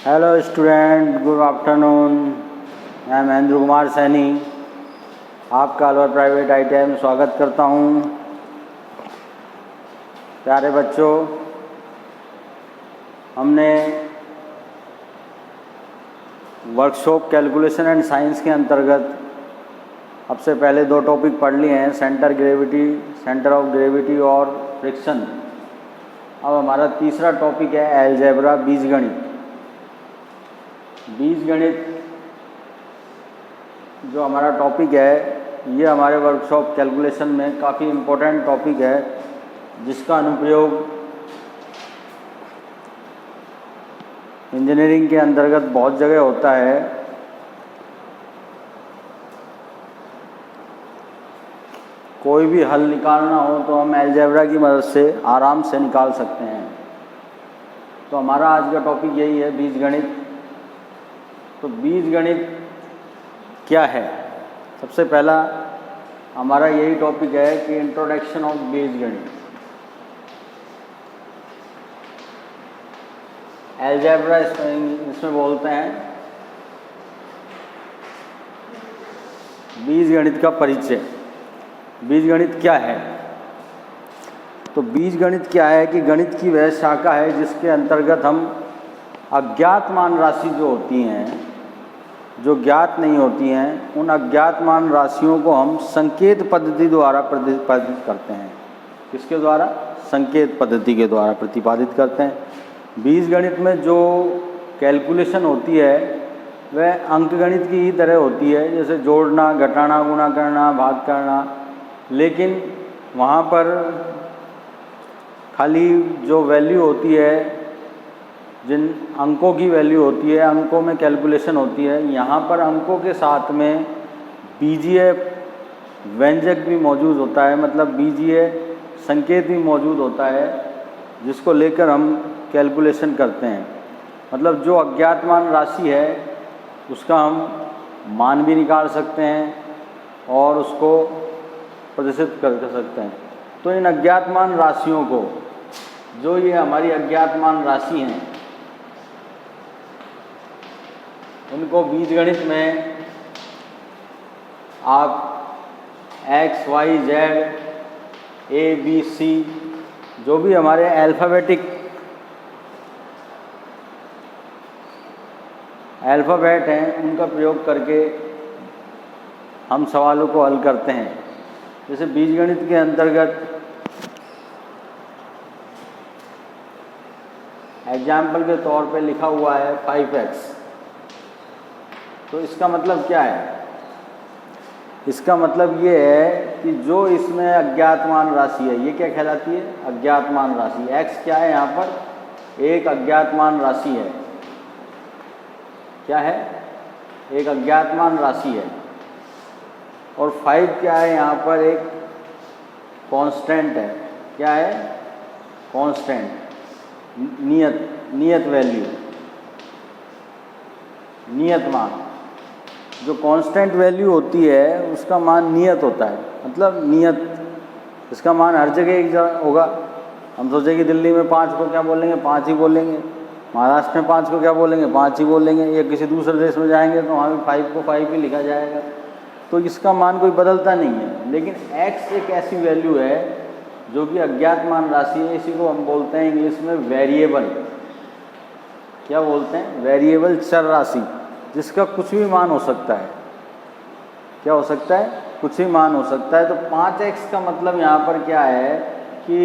Hello student, good afternoon. मैं महेंद्र कुमार सैनी आपका Alwar private ITI में स्वागत करता हूँ। प्यारे बच्चों, हमने वर्कशॉप कैलकुलेशन एंड साइंस के अंतर्गत अब से पहले 2 टॉपिक पढ़ लिए हैं, सेंटर ऑफ ग्रेविटी और फ्रिक्शन। अब हमारा तीसरा टॉपिक है अलजेब्रा, बीजगणित। बीजगणित जो हमारा टॉपिक है, ये हमारे वर्कशॉप कैलकुलेशन में काफ़ी इम्पोर्टेंट टॉपिक है, जिसका अनुप्रयोग इंजीनियरिंग के अंतर्गत बहुत जगह होता है। कोई भी हल निकालना हो तो हम अलजेब्रा की मदद से आराम से निकाल सकते हैं। तो हमारा आज का टॉपिक यही है, बीजगणित। तो बीजगणित क्या है? सबसे पहला हमारा यही टॉपिक है कि इंट्रोडक्शन ऑफ बीजगणित। अलजेब्रा इसमें बोलते हैं। बीजगणित का परिचय। बीजगणित क्या है? तो बीजगणित क्या है कि गणित की वह शाखा है जिसके अंतर्गत हम अज्ञात मान राशि जो होती हैं, जो ज्ञात नहीं होती हैं, उन अज्ञात मान राशियों को हम संकेत पद्धति द्वारा प्रतिपादित करते हैं। किसके द्वारा? संकेत पद्धति के द्वारा प्रतिपादित करते हैं। बीजगणित में जो कैलकुलेशन होती है वह अंकगणित की ही तरह होती है, जैसे जोड़ना, घटाना, गुणा करना, भाग करना। लेकिन वहाँ पर खाली जो वैल्यू होती है, जिन अंकों की वैल्यू होती है, अंकों में कैलकुलेशन होती है। यहाँ पर अंकों के साथ में बीजीय व्यंजक भी मौजूद होता है, मतलब बीजीय संकेत भी मौजूद होता है, जिसको लेकर हम कैलकुलेशन करते हैं। मतलब जो अज्ञात मान राशि है उसका हम मान भी निकाल सकते हैं और उसको प्रदर्शित कर सकते हैं। तो इन अज्ञात मान राशियों को, जो ये हमारी अज्ञात मान राशि हैं, उनको बीजगणित में आप x, y, z, a, b, c जो भी हमारे अल्फ़ाबेट हैं, उनका प्रयोग करके हम सवालों को हल करते हैं। जैसे बीजगणित के अंतर्गत एग्जाम्पल के तौर पे लिखा हुआ है 5x। तो इसका मतलब क्या है? इसका मतलब ये है कि जो इसमें अज्ञात मान राशि है, ये क्या कहलाती है? अज्ञात मान राशि। x क्या है? यहाँ पर एक अज्ञात मान राशि है। क्या है? एक अज्ञात मान राशि है। और 5 क्या है? यहाँ पर एक कांस्टेंट है। क्या है? कांस्टेंट, नियत वैल्यू, नियत मान। जो कांस्टेंट वैल्यू होती है उसका मान नियत होता है, मतलब नियत। इसका मान हर जगह एक होगा। हम सोचे कि दिल्ली में 5 को क्या बोलेंगे? 5 ही बोलेंगे। महाराष्ट्र में 5 को क्या बोलेंगे? 5 ही बोलेंगे। या किसी दूसरे देश में जाएंगे तो वहाँ भी 5 को 5 ही लिखा जाएगा। तो इसका मान कोई बदलता नहीं है। लेकिन x एक ऐसी वैल्यू है जो कि अज्ञात मान राशि है। इसी को हम बोलते हैं इंग्लिश में वेरिएबल। क्या बोलते हैं? वेरिएबल, चर राशि, जिसका कुछ भी मान हो सकता है। क्या हो सकता है? कुछ भी मान हो सकता है। तो 5x का मतलब यहाँ पर क्या है कि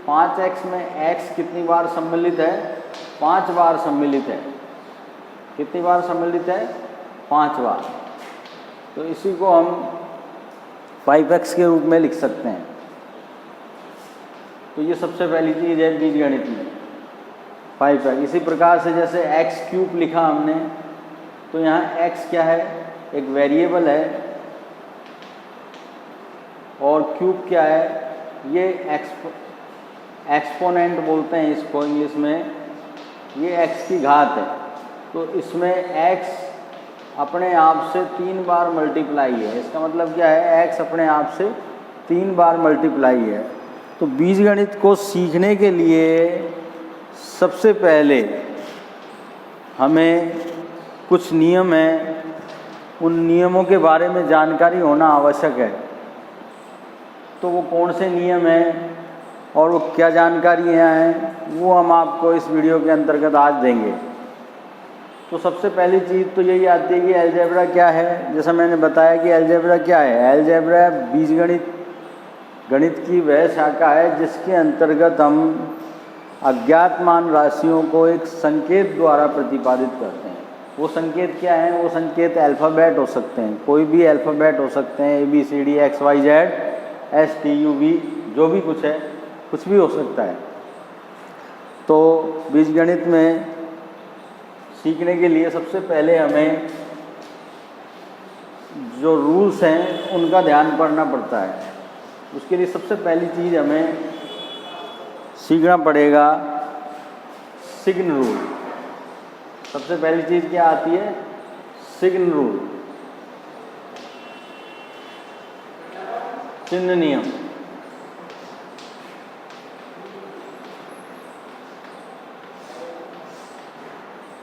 5x में x कितनी बार सम्मिलित है? 5 बार सम्मिलित है। कितनी बार सम्मिलित है? 5 बार। तो इसी को हम 5x के रूप में लिख सकते हैं। तो ये सबसे पहली चीज़ है बीजगणित में, 5x। इसी प्रकार से जैसे x³ लिखा हमने, तो यहाँ x क्या है? एक वेरिएबल है। और क्यूब क्या है? ये एक्सपोनेंट बोलते हैं इसको इंग्लिश में। ये x की घात है। तो इसमें x अपने आप से 3 बार मल्टीप्लाई है। इसका मतलब क्या है? x अपने आप से 3 बार मल्टीप्लाई है। तो बीजगणित को सीखने के लिए सबसे पहले हमें कुछ नियम हैं, उन नियमों के बारे में जानकारी होना आवश्यक है। तो वो कौन से नियम हैं और वो क्या जानकारियाँ हैं, वो हम आपको इस वीडियो के अंतर्गत आज देंगे। तो सबसे पहली चीज़ तो यही आती है कि अलजेब्रा क्या है। जैसा मैंने बताया कि अलजेब्रा क्या है। अलजेब्रा बीजगणित, गणित की वह शाखा है जिसके अंतर्गत हम अज्ञात मान राशियों को एक संकेत द्वारा प्रतिपादित करते हैं। वो संकेत क्या है? वो संकेत अल्फ़ाबेट हो सकते हैं, कोई भी अल्फ़ाबेट हो सकते हैं, ABCD XYZ STUV, जो भी कुछ है, कुछ भी हो सकता है। तो बीजगणित में सीखने के लिए सबसे पहले हमें जो रूल्स हैं उनका ध्यान पड़ना पड़ता है। उसके लिए सबसे पहली चीज़ हमें सीखना पड़ेगा सिग्न रूल। सबसे पहली चीज़ क्या आती है? सिग्न रूल, चिन्ह नियम।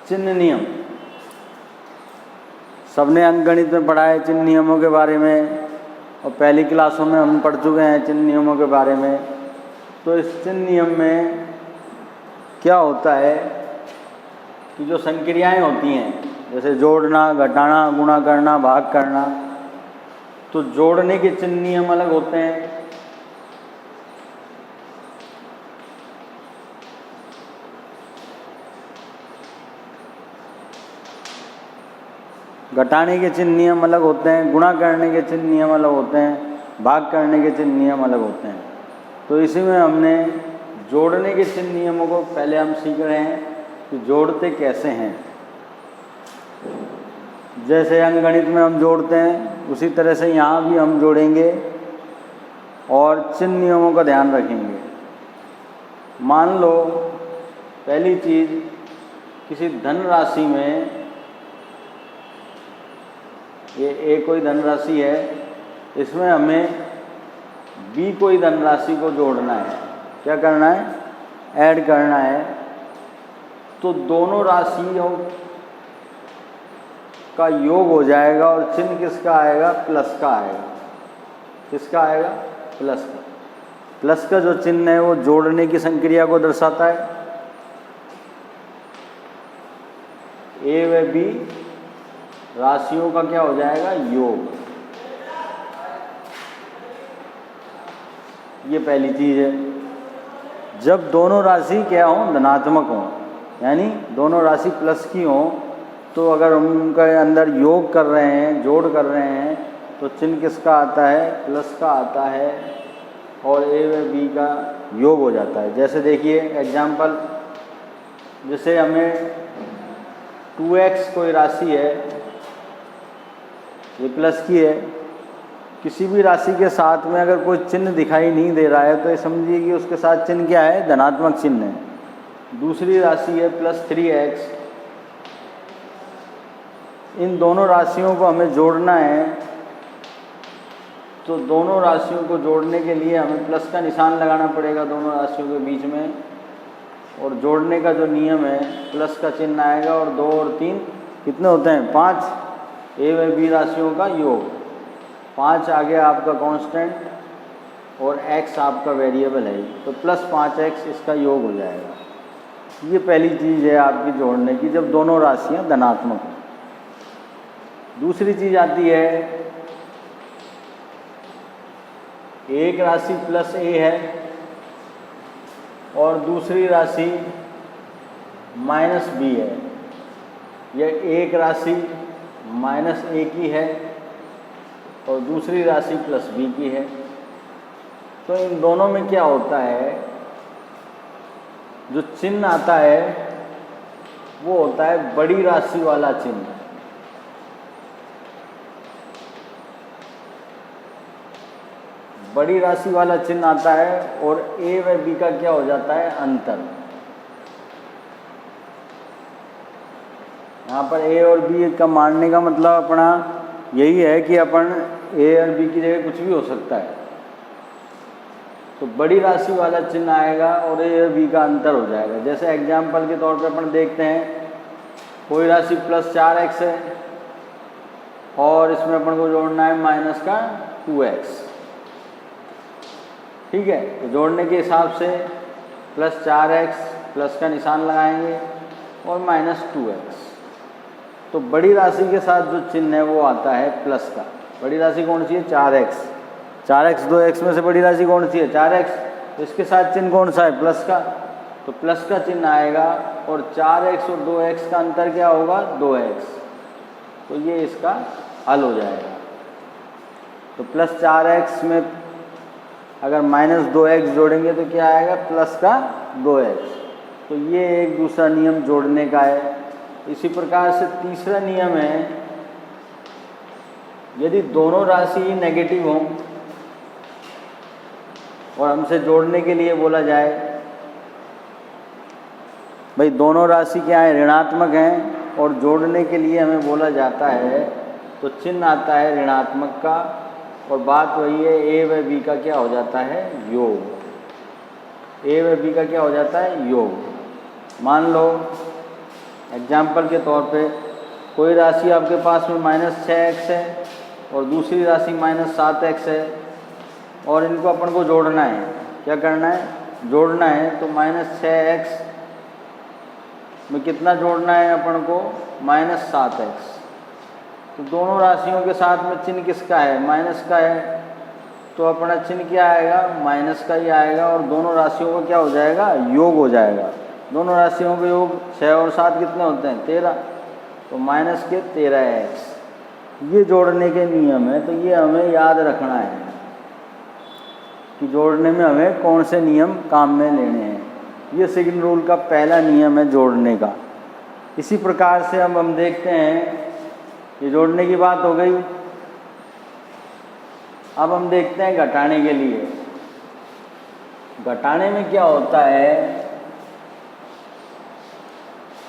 चिन्ह नियम सबने अंकगणित में पढ़ा है चिन्ह नियमों के बारे में, और पहली क्लासों में हम पढ़ चुके हैं चिन्ह नियमों के बारे में। तो इस चिन्ह नियम में क्या होता है कि जो संक्रियाएं होती हैं, जैसे जोड़ना, घटाना, गुणा करना, भाग करना, तो जोड़ने के चिन्ह नियम अलग होते हैं, घटाने के चिन्ह नियम अलग होते हैं, गुणा करने के चिन्ह नियम अलग होते हैं, भाग करने के चिन्ह नियम अलग होते हैं। तो इसी में हमने जोड़ने के चिन्ह नियमों को पहले हम सीख रहे हैं कि जोड़ते कैसे हैं। जैसे अंकगणित में हम जोड़ते हैं, उसी तरह से यहाँ भी हम जोड़ेंगे और चिन्ह नियमों का ध्यान रखेंगे। मान लो पहली चीज़, किसी धनराशि में, ये A कोई धनराशि है, इसमें हमें B कोई धनराशि को जोड़ना है। क्या करना है? ऐड करना है। तो दोनों राशियों का योग हो जाएगा और चिन्ह किसका आएगा? प्लस का आएगा। किसका आएगा? प्लस का। प्लस का जो चिन्ह है वो जोड़ने की संक्रिया को दर्शाता है। A व B राशियों का क्या हो जाएगा? योग। ये पहली चीज़ है। जब दोनों राशि क्या हो? धनात्मक हो, यानी दोनों राशि प्लस की हो, तो अगर हम उनके अंदर योग कर रहे हैं, जोड़ कर रहे हैं, तो चिन्ह किसका आता है? प्लस का आता है, और A व B का योग हो जाता है। जैसे देखिए एग्जाम्पल, जैसे हमें 2x कोई राशि है, ये प्लस की है। किसी भी राशि के साथ में अगर कोई चिन्ह दिखाई नहीं दे रहा है तो ये समझिए कि उसके साथ चिन्ह क्या है? धनात्मक चिन्ह है। दूसरी राशि है प्लस 3x। इन दोनों राशियों को हमें जोड़ना है, तो दोनों राशियों को जोड़ने के लिए हमें प्लस का निशान लगाना पड़ेगा दोनों राशियों के बीच में, और जोड़ने का जो नियम है, प्लस का चिन्ह आएगा, और 2 और 3 कितने होते हैं? 5। A व B राशियों का योग। 5 आ गया आपका कांस्टेंट और x आपका वेरिएबल है, तो प्लस 5x इसका योग हो जाएगा। ये पहली चीज़ है आपकी जोड़ने की, जब दोनों राशियां धनात्मक हों। दूसरी चीज़ आती है, एक राशि प्लस A है और दूसरी राशि माइनस B है, या एक राशि माइनस A की है और दूसरी राशि प्लस B की है। तो इन दोनों में क्या होता है? जो चिन्ह आता है वो होता है बड़ी राशि वाला चिन्ह। बड़ी राशि वाला चिन्ह आता है, और A व B का क्या हो जाता है? अंतर। यहाँ पर A और B का मानने का मतलब अपना यही है कि अपन A और B की जगह कुछ भी हो सकता है, तो बड़ी राशि वाला चिन्ह आएगा और A और B का अंतर हो जाएगा। जैसे एग्जाम्पल के तौर पे अपन देखते हैं कोई राशि +4x है और इसमें अपन को जोड़ना है माइनस का 2x। ठीक है, तो जोड़ने के हिसाब से +4x प्लस का निशान लगाएंगे और -2x। तो बड़ी राशि के साथ जो चिन्ह है वो आता है प्लस का। बड़ी राशि कौन सी है? 4x। 4x 2x में से बड़ी राशि कौन सी है? 4x। तो इसके साथ चिन्ह कौन सा है? प्लस का। तो प्लस का चिन्ह आएगा और 4x और 2x का अंतर क्या होगा? 2x। तो ये इसका हल हो जाएगा। तो +4x में अगर -2x जोड़ेंगे तो क्या आएगा? प्लस का 2x। तो ये एक दूसरा नियम जोड़ने का है। इसी प्रकार से तीसरा नियम है, यदि दोनों राशि नेगेटिव हों और हमसे जोड़ने के लिए बोला जाए, भाई दोनों राशि क्या है? ऋणात्मक हैं और जोड़ने के लिए हमें बोला जाता है तो चिन्ह आता है ऋणात्मक का और बात वही है a व b का क्या हो जाता है? योग। a व b का क्या हो जाता है? योग। मान लो एग्जाम्पल के तौर पे कोई राशि आपके पास में -6x है और दूसरी राशि -7x है और इनको अपन को जोड़ना है। क्या करना है? जोड़ना है। तो -6x में कितना जोड़ना है अपन को? -7x। तो दोनों राशियों के साथ में चिन्ह किसका है? माइनस का है। तो अपना चिन्ह क्या आएगा? माइनस का ही आएगा और दोनों राशियों का क्या हो जाएगा? योग हो जाएगा। दोनों राशियों के योग 6 और 7 कितने होते हैं? 13। तो माइनस के 13x। ये जोड़ने के नियम है। तो ये हमें याद रखना है कि जोड़ने में हमें कौन से नियम काम में लेने हैं। ये सेकंड रूल का पहला नियम है जोड़ने का। इसी प्रकार से अब हम देखते हैं, ये जोड़ने की बात हो गई। अब हम देखते हैं घटाने के लिए। घटाने में क्या होता है?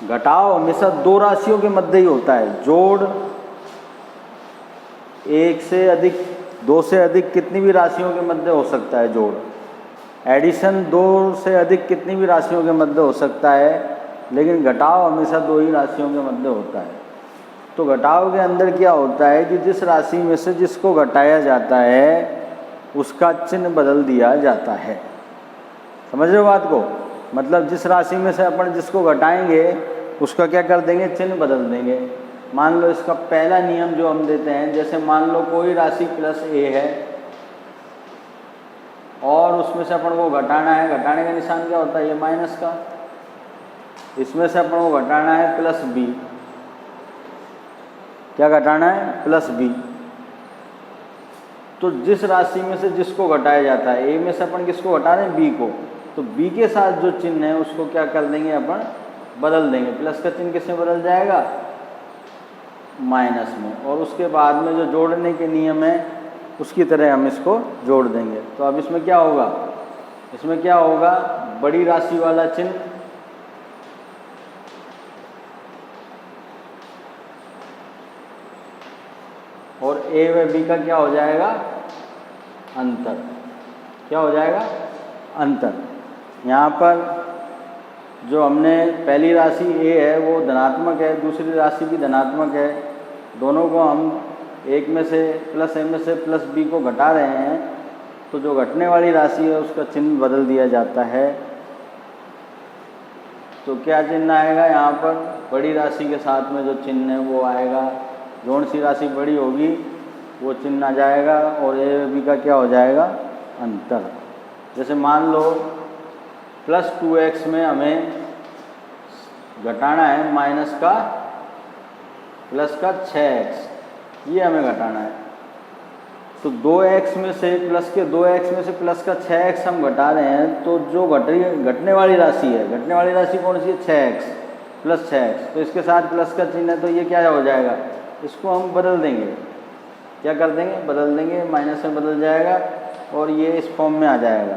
घटाव हमेशा दो राशियों के मध्य ही होता है। जोड़ एक से अधिक, दो से अधिक कितनी भी राशियों के मध्य हो सकता है जोड़। एडिशन दो से अधिक कितनी भी राशियों के मध्य हो सकता है, लेकिन घटाव हमेशा दो ही राशियों के मध्य होता है। तो घटाव के अंदर क्या होता है कि जिस राशि में से जिसको घटाया जाता है उसका चिन्ह बदल दिया जाता है। समझ रहे हो बात को? मतलब जिस राशि में से अपन जिसको घटाएंगे उसका क्या कर देंगे? चिन्ह बदल देंगे। मान लो इसका पहला नियम जो हम देते हैं, जैसे मान लो कोई राशि +a है और उसमें से अपन को घटाना है। घटाने का निशान क्या होता है? ये माइनस का। इसमें से अपन को घटाना है +b। क्या घटाना है? +b। तो जिस राशि में से जिसको घटाया जाता है, a में से अपन किसको घटा रहे हैं? b को। तो b के साथ जो चिन्ह है उसको क्या कर देंगे? अपन बदल देंगे। प्लस का चिन्ह किसमें बदल जाएगा? माइनस में। और उसके बाद में जो जोड़ने के नियम है उसकी तरह हम इसको जोड़ देंगे। तो अब इसमें क्या होगा? इसमें क्या होगा? बड़ी राशि वाला चिन्ह और a व b का क्या हो जाएगा? अंतर। क्या हो जाएगा? अंतर। यहाँ पर जो हमने पहली राशि a है वो धनात्मक है, दूसरी राशि भी धनात्मक है। दोनों को हम एक में से +a में से +b को घटा रहे हैं, तो जो घटने वाली राशि है उसका चिन्ह बदल दिया जाता है। तो क्या चिन्ह आएगा यहाँ पर? बड़ी राशि के साथ में जो चिन्ह है वो आएगा। जौन सी राशि बड़ी होगी वो चिन्ह आ जाएगा और a व b का क्या हो जाएगा? अंतर। जैसे मान लो +2x में हमें घटाना है माइनस का प्लस का 6x, ये हमें घटाना है। तो 2x में से प्लस के 2x में से प्लस का 6x हम घटा रहे हैं। तो जो घटने वाली राशि है, घटने वाली राशि कौन सी है? 6x plus 6x। तो इसके साथ प्लस का चिन्ह है तो ये क्या हो जाएगा? इसको हम बदल देंगे। क्या कर देंगे? बदल देंगे। माइनस में बदल जाएगा और ये इस फॉर्म में आ जाएगा।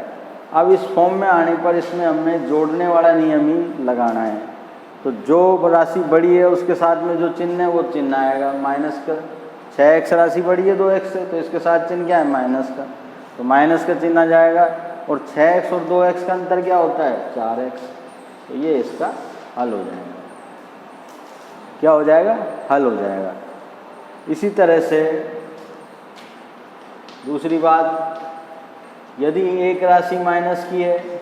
अब इस फॉर्म में आने पर इसमें हमने जोड़ने वाला नियम ही लगाना है। तो जो राशि बड़ी है उसके साथ में जो चिन्ह है वो चिन्ह आएगा माइनस का। 6x राशि बड़ी है 2x से, तो इसके साथ चिन्ह क्या है? माइनस का। तो माइनस का चिन्ह आ जाएगा और 6x और 2x का अंतर क्या होता है? 4x। तो ये इसका हल हो जाएगा। क्या हो जाएगा, हल हो जाएगा। इसी तरह से दूसरी बात, यदि एक राशि माइनस की है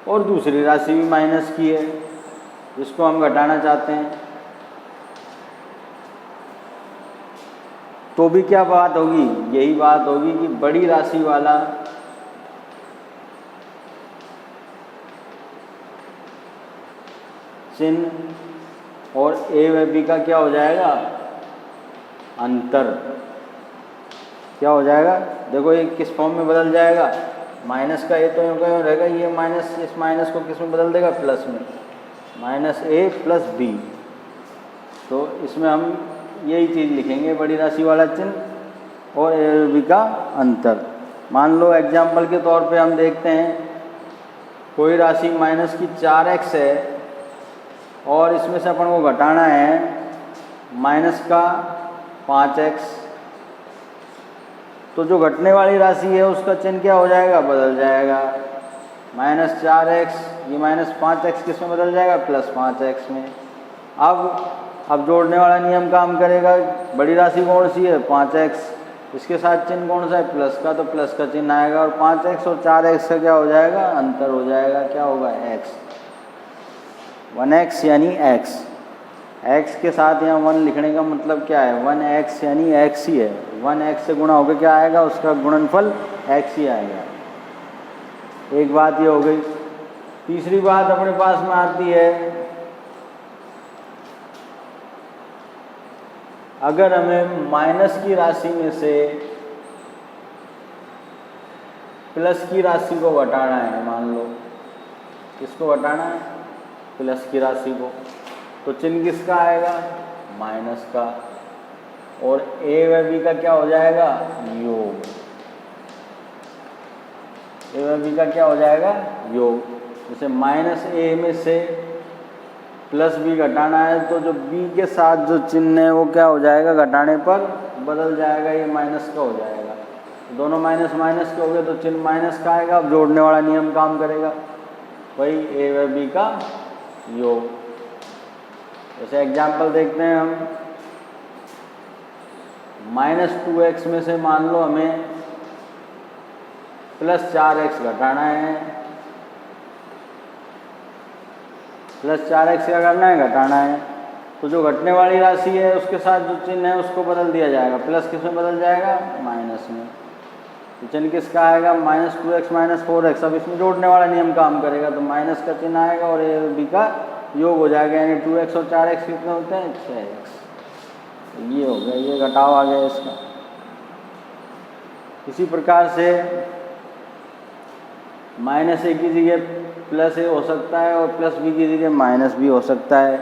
और दूसरी राशि भी माइनस की है जिसको हम घटाना चाहते हैं, तो भी क्या बात होगी, यही बात होगी कि बड़ी राशि वाला चिन्ह और ए व बी का क्या हो जाएगा, अंतर। क्या हो जाएगा, देखो ये किस फॉर्म में बदल जाएगा, माइनस का ए तो यूँ रहेगा, ये माइनस, इस माइनस को किस में बदल देगा, प्लस में, माइनस ए प्लस बी। तो इसमें हम यही चीज़ लिखेंगे, बड़ी राशि वाला चिन्ह और ए व बी का अंतर। मान लो एग्जाम्पल के तौर पे हम देखते हैं, कोई राशि माइनस की 4x है और इसमें से अपन को घटाना है माइनस का 5x, तो जो घटने वाली राशि है उसका चिन्ह क्या हो जाएगा, बदल जाएगा। माइनस 4x, ये माइनस 5x किस में बदल जाएगा, प्लस 5x में। अब जोड़ने वाला नियम काम करेगा, बड़ी राशि कौन सी है, 5x, इसके साथ चिन्ह कौन सा है, प्लस का, तो प्लस का चिन्ह आएगा और 5x और 4x का क्या हो जाएगा, अंतर हो जाएगा, क्या होगा, x, 1x यानी x। x के साथ यहाँ 1 लिखने का मतलब क्या है, 1x यानी x ही है, 1x से गुणा होकर क्या आएगा, उसका गुणनफल x ही आएगा। एक बात ये हो गई। तीसरी बात अपने पास में आती है, अगर हमें माइनस की राशि में से प्लस की राशि को घटाना है, मान लो किसको घटाना है, प्लस की राशि को, तो चिन्ह किसका आएगा, माइनस का, और ए व बी का क्या हो जाएगा, योग। ए व बी का क्या हो जाएगा, योग। जैसे माइनस ए में से प्लस बी घटाना है तो जो बी के साथ जो चिन्ह है वो क्या हो जाएगा, घटाने पर बदल जाएगा, ये माइनस का हो जाएगा। दोनों माइनस माइनस के हो गए तो चिन्ह माइनस का आएगा। अब जोड़ने वाला नियम काम करेगा, वही ए व बी का योग। जैसे एग्जाम्पल देखते हैं हम, माइनस 2x में से मान लो हमें प्लस 4x घटाना है, प्लस 4x क्या करना है, घटाना है, तो जो घटने वाली राशि है उसके साथ जो चिन्ह है उसको बदल दिया जाएगा, प्लस किस में बदल जाएगा, माइनस में। तो चिन्ह किसका आएगा, माइनस 2x माइनस 4x। अब इसमें जोड़ने वाला नियम काम करेगा, तो माइनस का चिन्ह आएगा और ए बी का योग हो जाएगा, यानी 2x और 4x कितने होते हैं, 6x। तो ये हो गया, ये घटाव आ गया इसका। इसी प्रकार से माइनस ए की जगह प्लस ए हो सकता है और प्लस बी की जगह माइनस बी हो सकता है।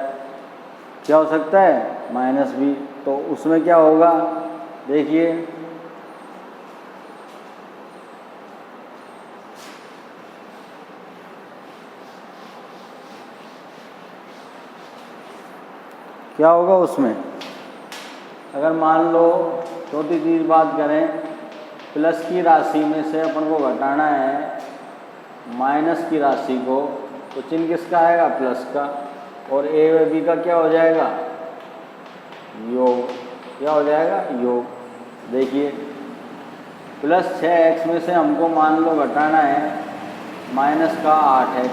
क्या हो सकता है, माइनस बी। तो उसमें क्या होगा, देखिए क्या होगा उसमें, अगर मान लो छोटी चीज़ बात करें, प्लस की राशि में से अपन को घटाना है माइनस की राशि को, तो चिन्ह किसका आएगा, प्लस का, और ए व बी का क्या हो जाएगा, योग। क्या हो जाएगा, योग। देखिए प्लस 6x में से हमको मान लो घटाना है माइनस का 8x,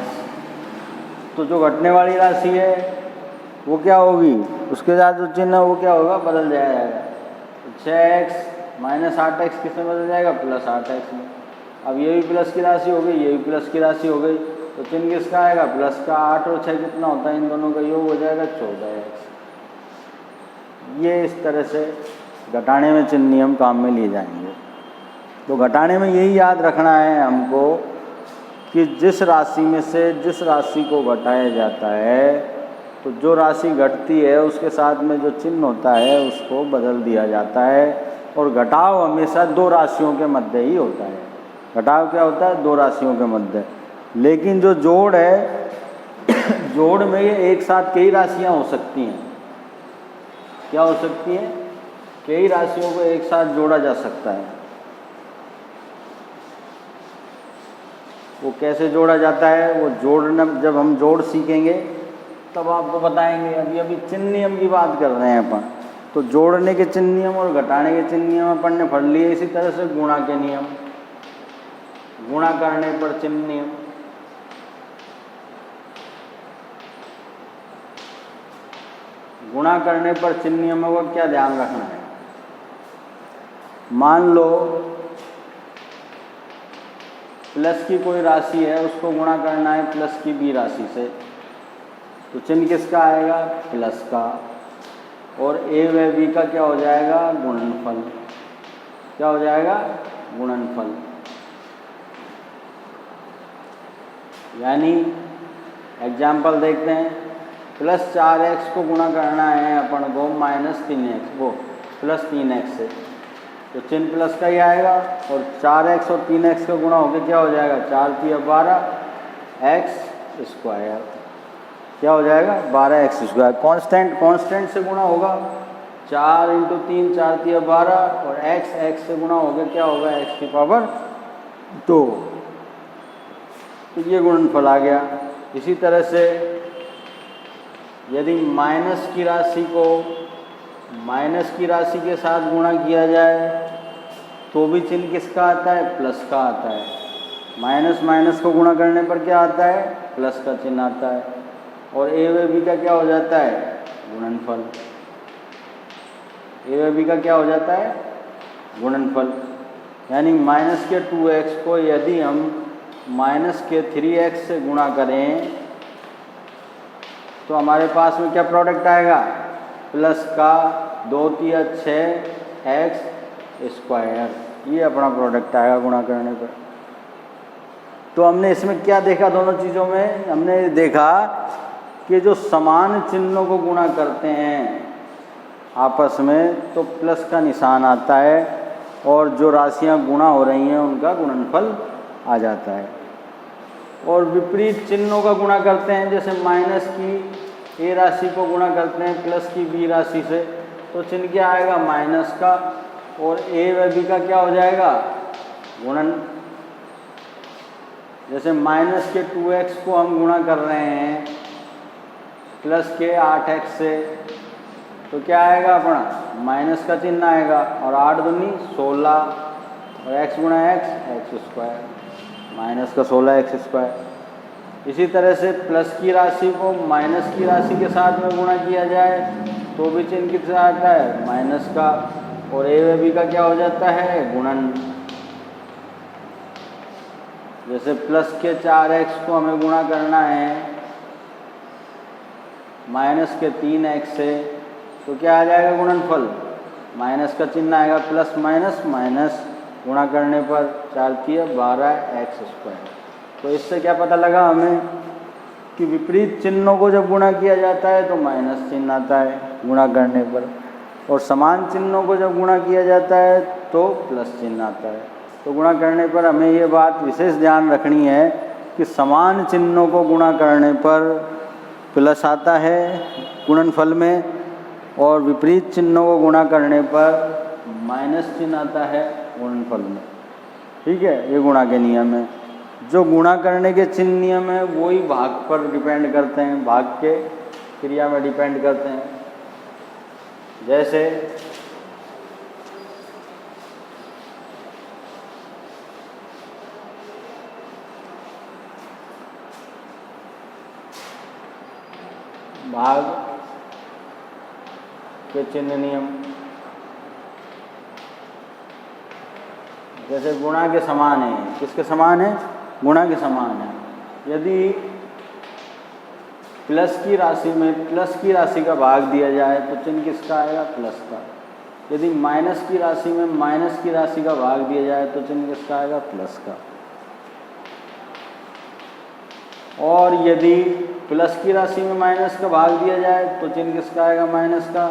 तो जो घटने वाली राशि है वो क्या होगी, उसके साथ जो चिन्ह है वो क्या होगा, बदल जाएगा। 6x माइनस 8x किस में बदल जाएगा, प्लस 8x में। अब ये भी प्लस की राशि हो गई, ये भी प्लस की राशि हो गई, तो चिन्ह किसका आएगा, प्लस का। 8 और 6 कितना होता है, इन दोनों का योग हो जाएगा 14x। ये इस तरह से घटाने में चिन्ह नियम काम में लिए जाएंगे। तो घटाने में यही याद रखना है हमको कि जिस राशि में से जिस राशि को घटाया जाता है, तो जो राशि घटती है उसके साथ में जो चिन्ह होता है उसको बदल दिया जाता है। और घटाव हमेशा दो राशियों के मध्य ही होता है। घटाव क्या होता है, दो राशियों के मध्य। लेकिन जो जोड़ है, जोड़ में ये एक साथ कई राशियां हो सकती हैं। क्या हो सकती हैं, कई राशियों को एक साथ जोड़ा जा सकता है। वो कैसे जोड़ा जाता है, वो जोड़ना जब हम जोड़ सीखेंगे तब आपको बताएंगे। अभी अभी चिन्ह नियम की बात कर रहे हैं अपन, तो जोड़ने के चिन्ह नियम और घटाने के चिन्ह नियम अपन ने पढ़ लिए। इसी तरह से गुणा के नियम, गुणा करने पर चिन्ह नियम। गुणा करने पर चिन्ह नियमों का क्या ध्यान रखना है? मान लो प्लस की कोई राशि है, उसको गुणा करना है प्लस की बी राशि से, तो चिन्ह किसका आएगा? प्लस का। और ए व बी का क्या हो जाएगा? गुणनफल। क्या हो जाएगा? गुणनफल। यानी एग्जाम्पल देखते हैं, प्लस 4x को गुणा करना है अपन को माइनस 3x, वो प्लस 3x से, तो चिन्ह प्लस का ही आएगा। और 4x और 3x का गुणा होकर क्या हो जाएगा? 4 3 12 x स्क्वायर। क्या हो जाएगा? 12x square. कांस्टेंट से गुणा होगा, 4 × 3 4 3 12, और x से गुणा होगा क्या होगा? x की पावर 2। तो ये गुणनफल आ गया। इसी तरह से यदि माइनस की राशि के साथ गुणा किया जाए तो भी चिन्ह किसका आता है? प्लस का आता है। माइनस माइनस को गुणा करने पर क्या आता है? प्लस का चिन्ह आता है। और ए व बी का क्या हो जाता है? गुणनफल। ए व बी का क्या हो जाता है? गुणनफल। यानी माइनस के 2x को यदि हम माइनस के 3x से गुणा करें तो हमारे पास में क्या प्रोडक्ट आएगा? प्लस का 2 3 6 x स्क्वायर। ये अपना प्रोडक्ट आएगा गुणा करने पर। तो हमने इसमें क्या देखा? दोनों चीज़ों में हमने देखा कि जो समान चिन्हों को गुणा करते हैं आपस में तो प्लस का निशान आता है, और जो राशियां गुणा हो रही हैं उनका गुणनफल आ जाता है। और विपरीत चिन्हों का गुणा करते हैं, जैसे माइनस की ए राशि को गुणा करते हैं प्लस की बी राशि से, तो चिन्ह क्या आएगा? माइनस का। और ए व बी का क्या हो जाएगा? गुणन। जैसे माइनस के 2x को हम गुणा कर रहे हैं प्लस के 8x से, तो क्या आएगा अपना? माइनस का चिन्ह आएगा। और 8 दूनी 16, और x गुणा x स्क्वायर, माइनस का 16x स्क्वायर। इसी तरह से प्लस की राशि को माइनस की राशि के साथ में गुणा किया जाए तो भी चिन्ह कितना आता है? माइनस का। और ए व बी का क्या हो जाता है? गुणन। जैसे प्लस के 4x को हमें गुणा करना है माइनस के 3x से, तो क्या आ जाएगा? गुणनफल। माइनस का चिन्ह आएगा, प्लस माइनस माइनस, गुणा करने पर 4 3 12 x स्क्वायर। तो इससे क्या पता लगा हमें कि विपरीत चिन्हों को जब गुणा किया जाता है तो माइनस चिन्ह आता है गुणा करने पर, और समान चिन्हों को जब गुणा किया जाता है तो प्लस चिन्ह आता है। तो गुणा करने पर हमें ये बात विशेष ध्यान रखनी है कि समान चिन्हों को गुणा करने पर प्लस आता है गुणनफल में, और विपरीत चिन्हों को गुणा करने पर माइनस चिन्ह आता है गुणनफल में। ठीक है, ये गुणा के नियम है। जो गुणा करने के चिन्ह नियम है वही भाग पर डिपेंड करते हैं, भाग के क्रिया में डिपेंड करते हैं। जैसे भाग के चिन्ह नियम, जैसे गुणा के समान है। किसके समान है? गुणा के समान है। यदि प्लस की राशि में प्लस की राशि का भाग दिया जाए तो चिन्ह किसका आएगा? प्लस का। यदि माइनस की राशि में माइनस की राशि का भाग दिया जाए तो चिन्ह किसका आएगा? प्लस का। और यदि प्लस की राशि में माइनस का भाग दिया जाए तो चिन्ह किसका आएगा? माइनस का।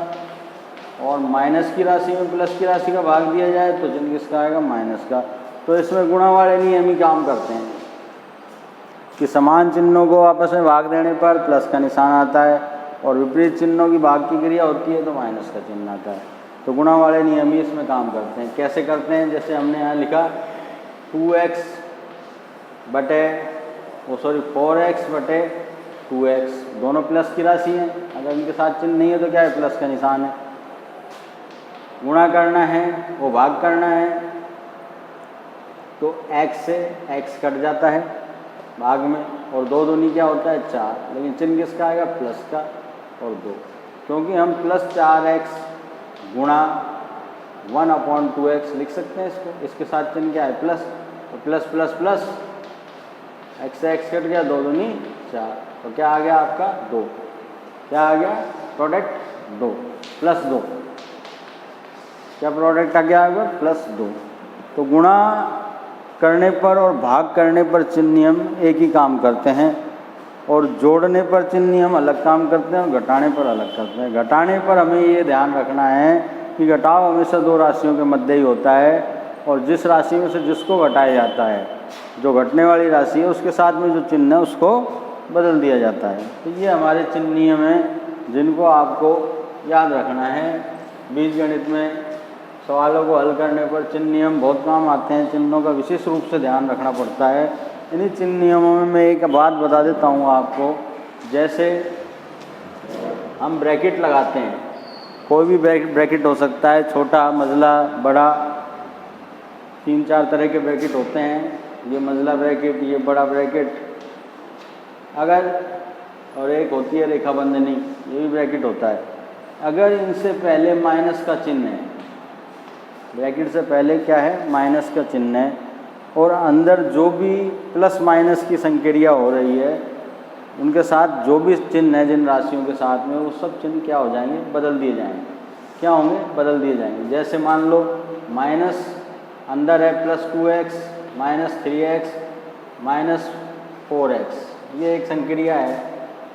और माइनस की राशि में प्लस की राशि का भाग दिया जाए तो चिन्ह किसका आएगा? माइनस का। तो इसमें गुणा वाले नियम ही काम करते हैं कि समान चिन्हों को आपस में भाग देने पर प्लस का निशान आता है, और विपरीत चिन्हों की भाग की क्रिया होती है तो माइनस का चिन्ह आता है। तो गुणा वाले नियम ही इसमें काम करते हैं। कैसे करते हैं? जैसे हमने यहाँ लिखा 4x बटे 2x, दोनों प्लस की राशि हैं। अगर इनके साथ चिन्ह नहीं है तो क्या है, प्लस का निशान है। गुणा करना है, वो भाग करना है, तो x से x कट जाता है भाग में, और 2 दूनी क्या होता है 4, लेकिन चिन्ह किसका आएगा, प्लस का और 2, क्योंकि हम प्लस 4x गुणा 1/2x लिख सकते हैं इसको। इसके साथ चिन्ह क्या है, प्लस, तो प्लस प्लस प्लस, x से x कट गया, 2 दूनी 4, तो क्या आ गया आपका 2, क्या आ गया प्रोडक्ट 2 प्लस 2, क्या प्रोडक्ट आ गया आपका प्लस 2। तो गुणा करने पर और भाग करने पर चिन्ह नियम एक ही काम करते हैं, और जोड़ने पर चिन्ह नियम अलग काम करते हैं, और घटाने पर अलग करते हैं। घटाने पर हमें ये ध्यान रखना है कि घटाव हमेशा 2 राशियों के मध्य ही होता है, और जिस राशि में से जिसको घटाया जाता है, जो घटने वाली राशि है उसके साथ में जो चिन्ह है उसको बदल दिया जाता है। तो ये हमारे चिन्ह नियम हैं जिनको आपको याद रखना है। बीजगणित में सवालों को हल करने पर चिन्ह नियम बहुत काम आते हैं, चिन्हों का विशेष रूप से ध्यान रखना पड़ता है। इन्हीं चिन्ह नियमों में मैं एक बात बता देता हूँ आपको, जैसे हम ब्रैकेट लगाते हैं, कोई भी ब्रैकेट हो सकता है, छोटा, मझला, बड़ा, 3-4 तरह के ब्रैकेट होते हैं। ये मझला ब्रैकेट, ये बड़ा ब्रैकेट, अगर, और एक होती है रेखा बंधनी, ये भी ब्रैकेट होता है। अगर इनसे पहले माइनस का चिन्ह है, ब्रैकेट से पहले क्या है, माइनस का चिन्ह है, और अंदर जो भी प्लस माइनस की संक्रिया हो रही है उनके साथ जो भी चिन्ह है जिन राशियों के साथ में, वो सब चिन्ह क्या हो जाएंगे, बदल दिए जाएंगे। क्या होंगे, बदल दिए जाएंगे। जैसे मान लो माइनस अंदर है plus 2x, minus 3x, minus 4x, ये एक संक्रिया है।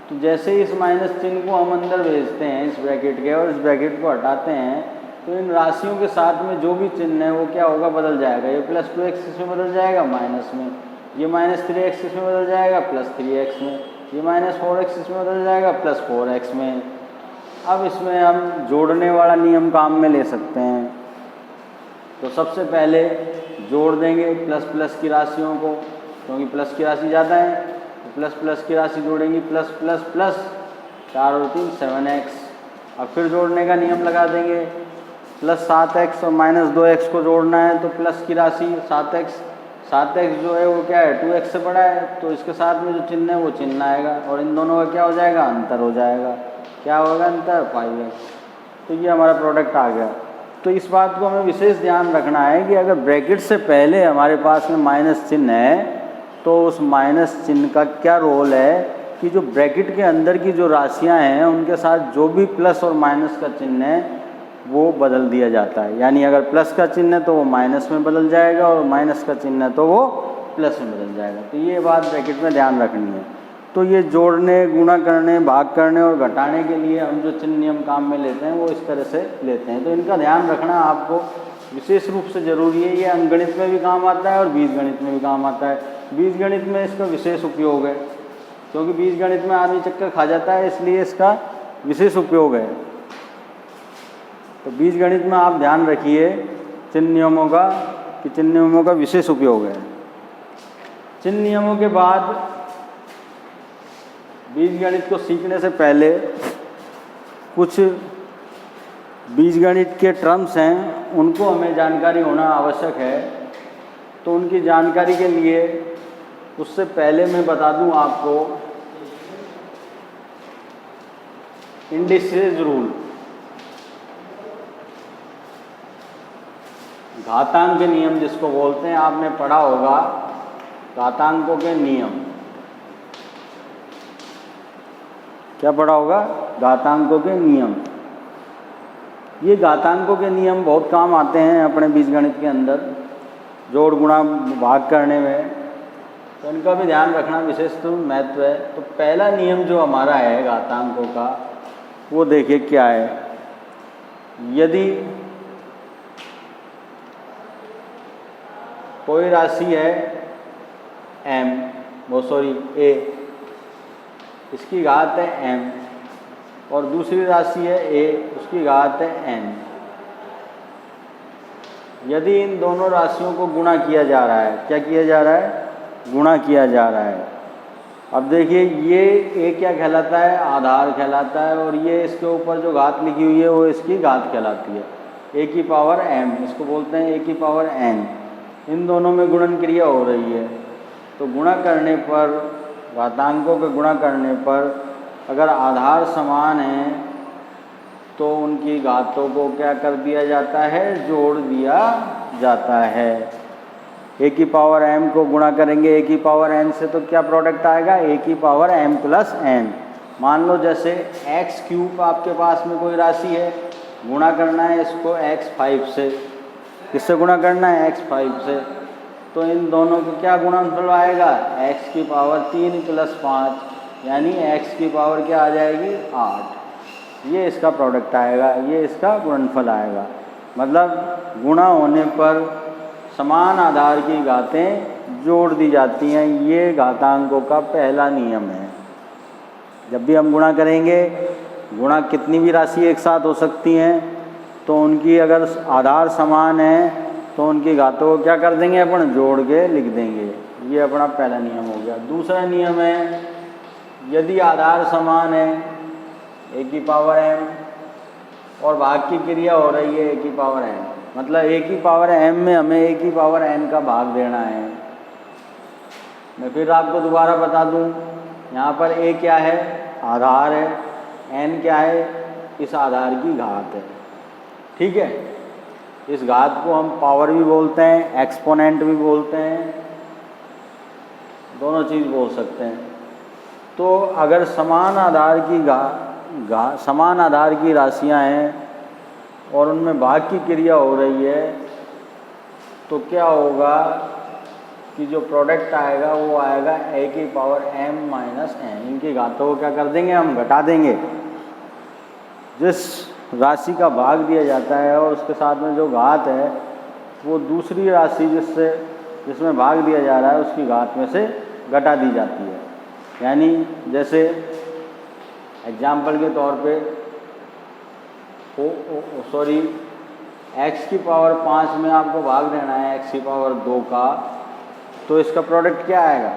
तो जैसे ही इस माइनस चिन्ह को हम अंदर भेजते हैं इस ब्रैकेट के, और इस ब्रैकेट को हटाते हैं, तो इन राशियों के साथ में जो भी चिन्ह है वो क्या होगा, बदल जाएगा। ये प्लस 2x इसमें बदल जाएगा माइनस में, ये माइनस 3x इसमें बदल जाएगा प्लस 3x में, ये माइनस 4x इसमें बदल जाएगा प्लस 4x में। अब इसमें हम जोड़ने वाला नियम काम में ले सकते हैं। तो सबसे पहले जोड़ देंगे प्लस प्लस की राशियों को, क्योंकि प्लस की राशि ज़्यादा है, तो प्लस प्लस की राशि जोड़ेंगी, प्लस प्लस प्लस 4 और 3 7x। अब फिर जोड़ने का नियम लगा देंगे, प्लस 7x और माइनस 2x को जोड़ना है, तो प्लस की राशि 7x जो है वो क्या है, 2x से बड़ा है, तो इसके साथ में जो चिन्ह है वो चिन्ह आएगा, और इन दोनों का क्या हो जाएगा, अंतर हो जाएगा। क्या होगा अंतर, 5x। तो ये हमारा प्रोडक्ट आ गया। तो इस बात को हमें विशेष ध्यान रखना है कि अगर ब्रैकेट से पहले हमारे पास में माइनस चिन्ह है, तो उस माइनस चिन्ह का क्या रोल है कि जो ब्रैकेट के अंदर की जो राशियां हैं उनके साथ जो भी प्लस और माइनस का चिन्ह है वो बदल दिया जाता है। यानी अगर प्लस का चिन्ह है तो वो माइनस में बदल जाएगा, और माइनस का चिन्ह है तो वो प्लस में बदल जाएगा। तो ये बात ब्रैकेट में ध्यान रखनी है। तो ये जोड़ने, गुणा करने, भाग करने और घटाने के लिए हम जो चिन्ह नियम काम में लेते हैं वो इस तरह से लेते हैं। तो इनका ध्यान रखना आपको विशेष रूप से ज़रूरी है। ये अंकगणित में भी काम आता है और बीजगणित में भी काम आता है। बीजगणित में इसका विशेष उपयोग है, क्योंकि बीजगणित में आदमी चक्कर खा जाता है, इसलिए इसका विशेष उपयोग है। तो बीजगणित में आप ध्यान रखिए चिन्ह नियमों का, कि चिन्ह नियमों का विशेष उपयोग है। चिन्ह नियमों के बाद बीजगणित को सीखने से पहले कुछ बीजगणित के टर्म्स हैं, उनको हमें जानकारी होना आवश्यक है। तो उनकी जानकारी के लिए उससे पहले मैं बता दूं आपको इंडिसेस रूल, घातांक के नियम जिसको बोलते हैं, आपने पढ़ा होगा घातांकों के नियम। क्या पढ़ा होगा, घातांकों के नियम। ये घातांकों के नियम बहुत काम आते हैं अपने बीजगणित के अंदर, जोड़, गुणा, भाग करने में। तो इनका भी ध्यान रखना विशेष महत्व है। तो पहला नियम जो हमारा है घातांकों का, वो देखिए क्या है। यदि कोई राशि है a, इसकी घात है m, और दूसरी राशि है a, उसकी घात है n। यदि इन दोनों राशियों को गुणा किया जा रहा है, क्या किया जा रहा है, गुणा किया जा रहा है, अब देखिए ये ए क्या कहलाता है, आधार कहलाता है, और ये इसके ऊपर जो घात लिखी हुई है वो इसकी घात कहलाती है, ए की पावर m, इसको बोलते हैं ए की पावर n। इन दोनों में गुणन क्रिया हो रही है, तो गुणा करने पर, घातांकों के गुणा करने पर अगर आधार समान है तो उनकी घातों को क्या कर दिया जाता है, जोड़ दिया जाता है। ए की पावर m को गुणा करेंगे ए की पावर n से तो क्या प्रोडक्ट आएगा, ए की पावर m प्लस n। मान लो जैसे एक्स क्यूब आपके पास में कोई राशि है, गुणा करना है इसको x5 से, किससे गुणा करना है, x5 से, तो इन दोनों का क्या गुणनफल आएगा, x की पावर 3 प्लस 5, यानी x की पावर क्या आ जाएगी, 8। ये इसका प्रोडक्ट आएगा, ये इसका गुणनफल आएगा। मतलब गुणा होने पर समान आधार की घातें जोड़ दी जाती हैं, ये घातांकों का पहला नियम है। जब भी हम गुणा करेंगे, गुणा कितनी भी राशि एक साथ हो सकती हैं, तो उनकी अगर आधार समान है तो उनकी घातों को क्या कर देंगे, अपन जोड़ के लिख देंगे। ये अपना पहला नियम हो गया। दूसरा नियम है, यदि आधार समान है ए की पावर m और भाग की क्रिया हो रही है ए की पावर n, मतलब ए की पावर m में हमें ए की पावर n का भाग देना है। मैं फिर आपको दोबारा बता दूं, यहाँ पर ए क्या है, आधार है, n क्या है, इस आधार की घात है। ठीक है, इस घात को हम पावर भी बोलते हैं, एक्सपोनेंट भी बोलते हैं, दोनों चीज़ बोल सकते हैं। तो अगर समान आधार की समान आधार की राशियां हैं और उनमें भाग की क्रिया हो रही है, तो क्या होगा कि जो प्रोडक्ट आएगा वो आएगा ए की पावर m माइनस n। इनकी घातों को क्या कर देंगे, हम घटा देंगे। जिस राशि का भाग दिया जाता है और उसके साथ में जो घात है वो दूसरी राशि जिसमें भाग दिया जा रहा है उसकी घात में से घटा दी जाती है। यानी जैसे एग्जाम्पल के तौर पे x की पावर 5 में आपको भाग देना है x की पावर 2 का, तो इसका प्रोडक्ट क्या आएगा,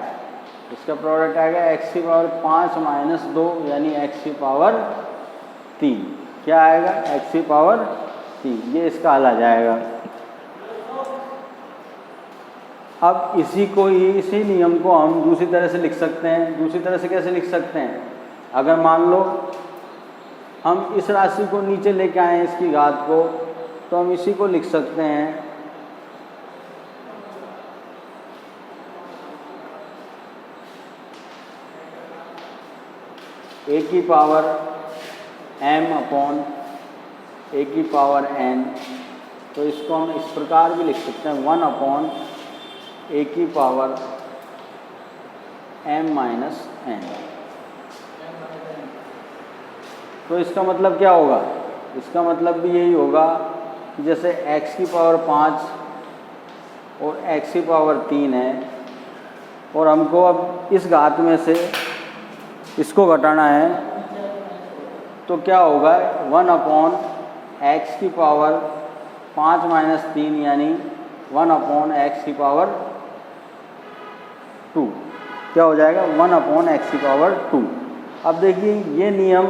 इसका प्रोडक्ट आएगा x की पावर 5 माइनस 2, यानी x की पावर 3। क्या आएगा, x की पावर 3, ये इसका हल आ जाएगा। अब इसी नियम को हम दूसरी तरह से लिख सकते हैं। दूसरी तरह से कैसे लिख सकते हैं, अगर मान लो हम इस राशि को नीचे लेके आए इसकी घात को, तो हम इसी को लिख सकते हैं ए की पावर m अपॉन ए की पावर n। तो इसको हम इस प्रकार भी लिख सकते हैं 1 अपॉन ए की पावर m माइनस n। तो इसका मतलब क्या होगा, इसका मतलब भी यही होगा कि जैसे x की पावर 5 और x की पावर 3 है, और हमको अब इस घात में से इसको घटाना है, तो क्या होगा 1 अपॉन एक्स की पावर 5 माइनस 3, यानी 1 अपॉन एक्स की पावर 2। क्या हो जाएगा, 1 अपॉन एक्स की पावर 2। अब देखिए ये नियम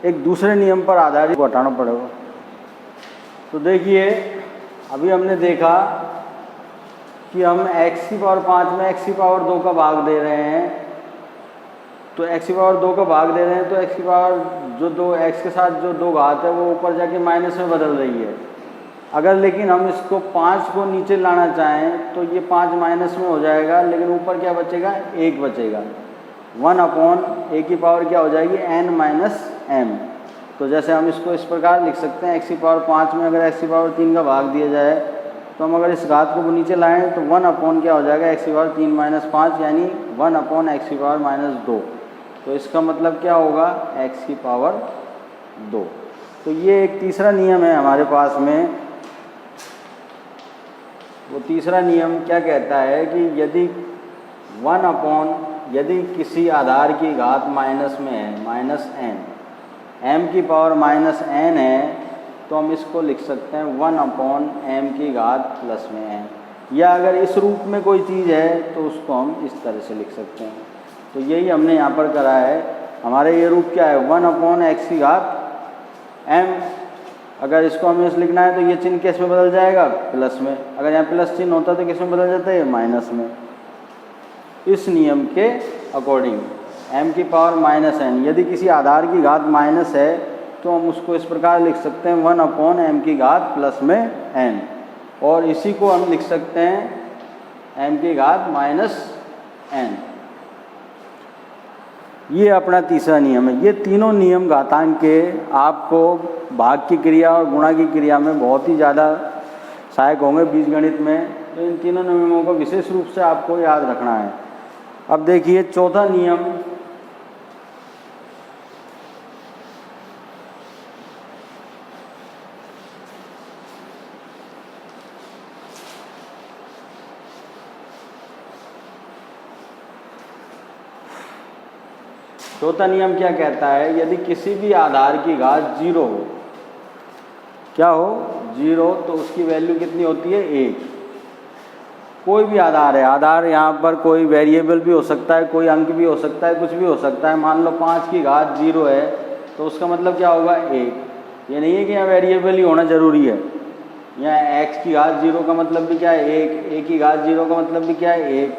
एक दूसरे नियम पर आधारित को हटाना पड़ेगा। तो देखिए अभी हमने देखा कि हम x की पावर 5 में x की पावर 2 का भाग दे रहे हैं, तो x की पावर 2 का भाग दे रहे हैं, तो x की पावर जो 2 x के साथ जो 2 घात है वो ऊपर जाके माइनस में बदल रही है। अगर लेकिन हम इसको 5 को नीचे लाना चाहें तो ये 5 माइनस में हो जाएगा, लेकिन ऊपर क्या बचेगा, 1 बचेगा। 1 अपॉन ए की पावर क्या हो जाएगी, n माइनस m। तो जैसे हम इसको इस प्रकार लिख सकते हैं, x की पावर 5 में अगर x की पावर 3 का भाग दिया जाए, तो हम अगर इस घात को नीचे लाएं तो 1 अपॉन क्या हो जाएगा, x की पावर 3 माइनस 5, यानी 1 अपॉन एक्स की पावर माइनस 2। तो इसका मतलब क्या होगा, x की पावर 2। तो ये एक तीसरा नियम है हमारे पास में। वो तीसरा नियम क्या कहता है कि यदि किसी आधार की घात माइनस में है, माइनस n, m की पावर माइनस n है, तो हम इसको लिख सकते हैं 1 अपॉन m की घात प्लस में n। या अगर इस रूप में कोई चीज़ है तो उसको हम इस तरह से लिख सकते हैं। तो यही हमने यहाँ पर करा है। हमारे ये रूप क्या है 1/x की घात m। अगर इसको हमें इस लिखना है तो ये चिन्ह किस में बदल जाएगा, प्लस में। अगर यहाँ प्लस चिन्ह होता तो किस में बदल जाता है, माइनस में। इस नियम के अकॉर्डिंग m की पावर -n, यदि किसी आधार की घात माइनस है तो हम उसको इस प्रकार लिख सकते हैं 1/m की घात प्लस में n, और इसी को हम लिख सकते हैं m की घात -n। ये अपना तीसरा नियम है। ये तीनों नियम घातांक के आपको भाग की क्रिया और गुणा की क्रिया में बहुत ही ज़्यादा सहायक होंगे बीजगणित में। तो इन तीनों नियमों को विशेष रूप से आपको याद रखना है। अब देखिए चौथा नियम, चौथा नियम क्या कहता है, यदि किसी भी आधार की घात 0 हो, क्या हो 0, तो उसकी वैल्यू कितनी होती है 1। कोई भी आधार है, आधार यहाँ पर कोई वेरिएबल भी हो सकता है, कोई अंक भी हो सकता है, कुछ भी हो सकता है। मान लो 5 की घात 0 है तो उसका मतलब क्या होगा 1। ये नहीं है कि यहाँ वेरिएबल ही होना ज़रूरी है। यहाँ x की घात 0 का मतलब भी क्या है 1, a की घात 0 का मतलब भी क्या है 1,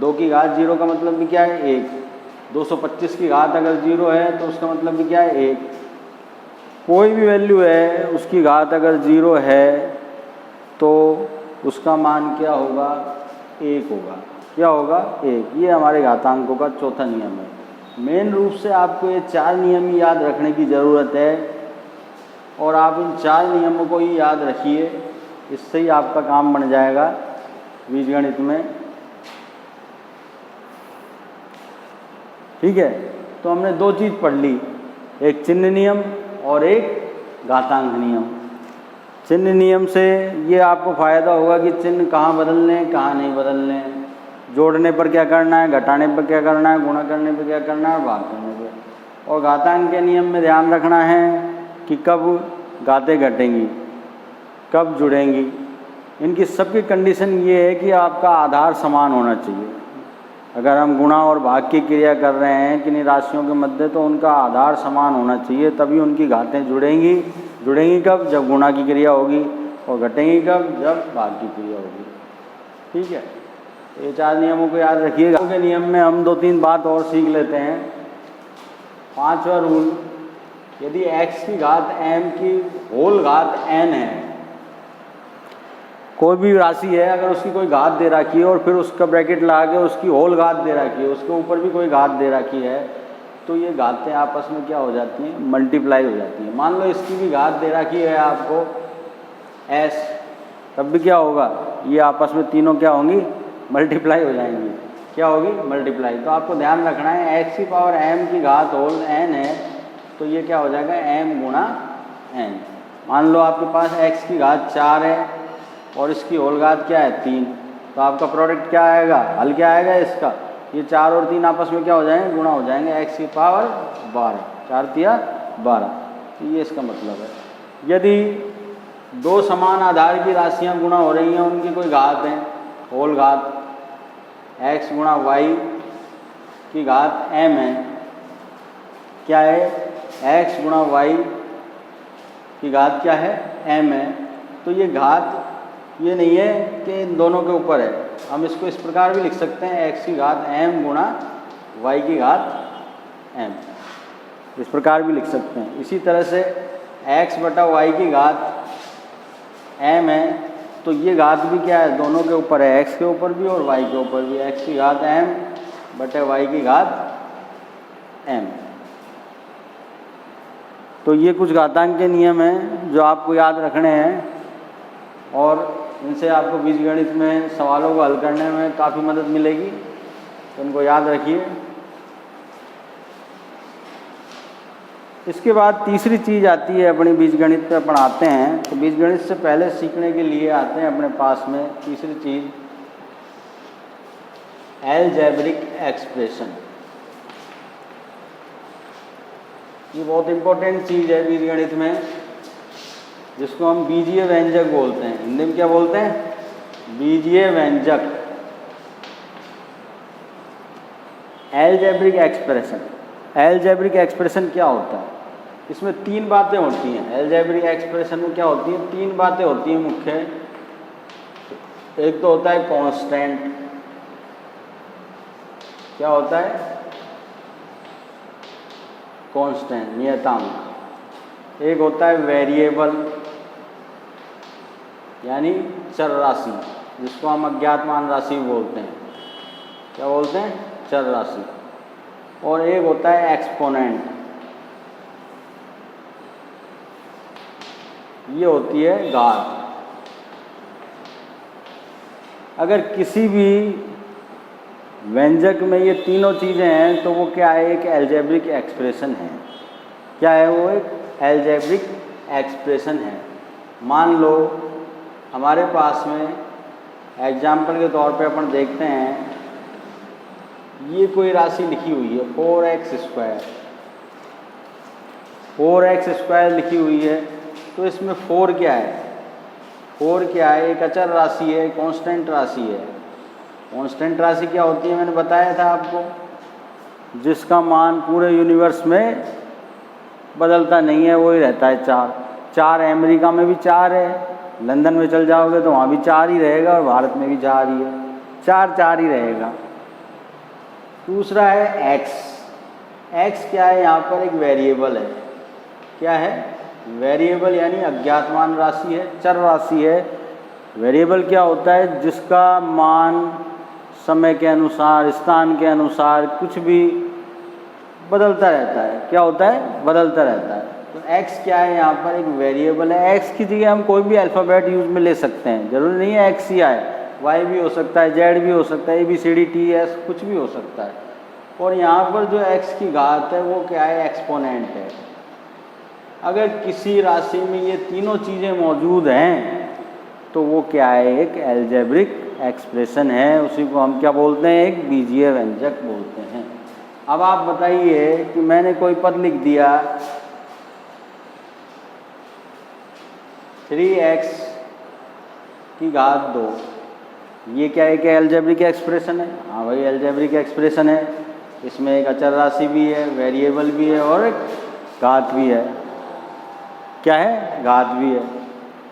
2 की घात 0 का मतलब भी क्या है 1, 225 की घात अगर 0 है तो उसका मतलब भी क्या है 1। कोई भी वैल्यू है उसकी घात अगर 0 है तो उसका मान क्या होगा 1 होगा। क्या होगा 1। ये हमारे घातांकों का चौथा नियम है। मेन रूप से आपको ये 4 नियम ही याद रखने की ज़रूरत है, और आप इन 4 नियमों को ही याद रखिए, इससे ही आपका काम बन जाएगा बीजगणित में। ठीक है, तो हमने 2 चीज़ पढ़ ली, एक चिन्ह नियम और एक घातांक नियम। चिन्ह नियम से ये आपको फ़ायदा होगा कि चिन्ह कहाँ बदलने कहाँ नहीं बदलने, जोड़ने पर क्या करना है, घटाने पर क्या करना है, गुणा करने पर क्या करना है, भाग करने पर। और घातांक के नियम में ध्यान रखना है कि कब घातें घटेंगी, कब जुड़ेंगी। इनकी सबकी कंडीशन ये है कि आपका आधार समान होना चाहिए। अगर हम गुणा और भाग की क्रिया कर रहे हैं किन्हीं राशियों के मध्य, तो उनका आधार समान होना चाहिए, तभी उनकी घातें जुड़ेंगी। जुड़ेंगी कब, जब गुणा की क्रिया होगी, और घटेंगी कब, जब भाग की क्रिया होगी। ठीक है, ये 4 नियमों को याद रखिएगा। के नियम में हम 2-3 बात और सीख लेते हैं। 5वां रूल, यदि x की घात m की होल घात n है, कोई भी राशि है अगर उसकी कोई घात दे रखी है और फिर उसका ब्रैकेट लगा के उसकी होल घात दे रखी है, उसके ऊपर भी कोई घात दे रखी है, तो ये घातें आपस में क्या हो जाती हैं, मल्टीप्लाई हो जाती हैं। मान लो इसकी भी घात दे रखी है आपको s, तब भी क्या होगा, ये आपस में तीनों क्या होंगी, मल्टीप्लाई हो जाएंगी। क्या होगी, मल्टीप्लाई। तो आपको ध्यान रखना है x की पावर m की घात होल n है, तो ये क्या हो जाएगा m गुणा n। मान लो आपके पास x की घात 4 है और इसकी होल घात क्या है 3, तो आपका प्रोडक्ट क्या आएगा, हल क्या आएगा इसका, ये 4 और 3 आपस में क्या हो जाएंगे, गुणा हो जाएंगे, x की पावर 12, 4 तिया 12। तो ये इसका मतलब है। यदि 2 समान आधार की राशियां गुणा हो रही हैं, उनकी कोई घात है, होल घात x गुणा y की घात m है, क्या है, x गुणा y की घात क्या है, m है, तो ये घात ये नहीं है कि इन दोनों के ऊपर है। हम इसको इस प्रकार भी लिख सकते हैं x की घात m गुणा y की घात m, इस प्रकार भी लिख सकते हैं। इसी तरह से x बटा y की घात m है, तो ये घात भी क्या है, दोनों के ऊपर है, x के ऊपर भी और y के ऊपर भी। x की घात m बटे y की घात m। तो ये कुछ घातांक के नियम हैं जो आपको याद रखने हैं, और इनसे आपको बीजगणित में सवालों को हल करने में काफ़ी मदद मिलेगी, तो इनको याद रखिए। इसके बाद तीसरी चीज़ आती है अपनी बीजगणित पे अपन आते हैं, तो बीजगणित से पहले सीखने के लिए आते हैं अपने पास में तीसरी चीज़, अलजेब्रिक एक्सप्रेशन। ये बहुत इम्पोर्टेंट चीज़ है बीजगणित में, जिसको हम बीजीय व्यंजक बोलते हैं। हिंदी में क्या बोलते हैं, बीजीय व्यंजक। एलजेब्रिक एक्सप्रेशन, एलजेब्रिक एक्सप्रेशन क्या होता है? इसमें तीन बातें होती हैं। एलजेब्रिक एक्सप्रेशन में क्या होती है? तीन बातें होती हैं मुख्य। एक तो होता है कांस्टेंट, क्या होता है? कांस्टेंट, नियतांक। एक होता है वेरिएबल यानी चर राशि, जिसको हम अज्ञात मान राशि बोलते हैं। क्या बोलते हैं? चर राशि। और एक होता है एक्सपोनेंट, ये होती है घात। अगर किसी भी व्यंजक में ये तीनों चीज़ें हैं तो वो क्या है? एक एलजेब्रिक एक्सप्रेशन है। क्या है वो? एक एलजेब्रिक एक्सप्रेशन है। मान लो हमारे पास में एग्जाम्पल के तौर पे अपन देखते हैं, ये कोई राशि लिखी हुई है 4x², 4x² लिखी हुई है। तो इसमें 4 क्या है? 4 क्या है? एक अचर राशि है, कांस्टेंट राशि है। कांस्टेंट राशि क्या होती है? मैंने बताया था आपको, जिसका मान पूरे यूनिवर्स में बदलता नहीं है, वही रहता है 4। 4 अमेरिका में भी 4 है, लंदन में चल जाओगे तो वहाँ भी 4 ही रहेगा, और भारत में भी 4 ही है। 4 ही रहेगा। दूसरा है x। x क्या है? यहाँ पर एक वेरिएबल है। क्या है? वेरिएबल यानी अज्ञात मान राशि है, चर राशि है। वेरिएबल क्या होता है? जिसका मान समय के अनुसार, स्थान के अनुसार कुछ भी बदलता रहता है। क्या होता है? बदलता रहता है। तो x क्या है? यहाँ पर एक वेरिएबल है। x की जगह हम कोई भी अल्फ़ाबेट यूज में ले सकते हैं, जरूरी नहीं है x ही आए, y भी हो सकता है, z भी हो सकता है, ABCD, कुछ भी हो सकता है। और यहाँ पर जो x की घात है वो क्या है? एक्सपोनेंट है। अगर किसी राशि में ये तीनों चीज़ें मौजूद हैं तो वो क्या है? एक एलजेब्रिक एक्सप्रेशन है। उसी को हम क्या बोलते हैं? एक बीजीय व्यंजक बोलते हैं। अब आप बताइए कि मैंने कोई पद लिख दिया 3x की घात 2, ये क्या है? क्या एलजेब्रिक एक्सप्रेशन है? हाँ भाई, एलजेब्रिक एक्सप्रेशन है। इसमें एक अचर राशि भी है, वेरिएबल भी है, और एक घात भी है। क्या है? घात भी है।